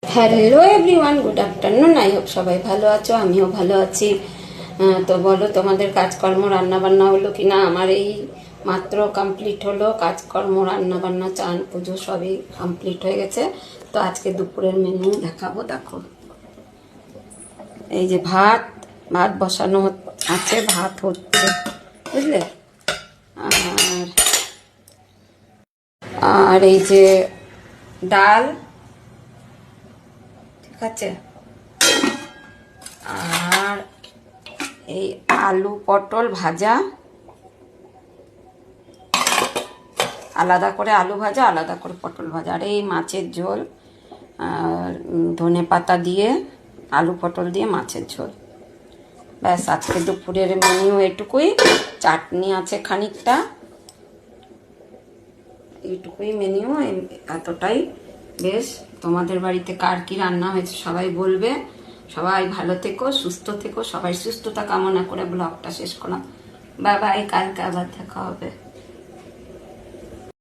Hello everyone, good afternoon. I hope সবাই ভালো আছো, আমিও ভালো আছি। তো বলো, তোমাদের কাজকর্ম রান্না বান্না হলো কি না? আমার এই মাত্র কমপ্লিট হলো কাজকর্ম, রান্না বান্না, চান পুজো সবই কমপ্লিট হয়ে গেছে। তো আজকে দুপুরের মেনু দেখাবো, দেখো। এই যে ভাত ভাত বসানো আছে, ভাত হচ্ছে, বুঝলে। আর আর এই যে ডাল, ঠিক আছে। আর এই আলু পটল ভাজা, আলাদা করে আলু ভাজা, আলাদা করে পটল ভাজা। আর এই মাছের ঝোল, আর ধনে পাতা দিয়ে আলু পটল দিয়ে মাছের ঝোল। ব্যাস, আজকে দুপুরের মেনু এটুকুই। চাটনি আছে খানিকটা, এইটুকুই মেনু, এতটাই। বেশ, তোমাদের বাড়িতে কার কি রান্না হয়েছে সবাই বলবে। সবাই ভালো থেকো, সুস্থ থেকো, সবাই সুস্থতা কামনা করে ব্লগটা শেষ করলাম। বাই বাই, কালকে আবার দেখা হবে।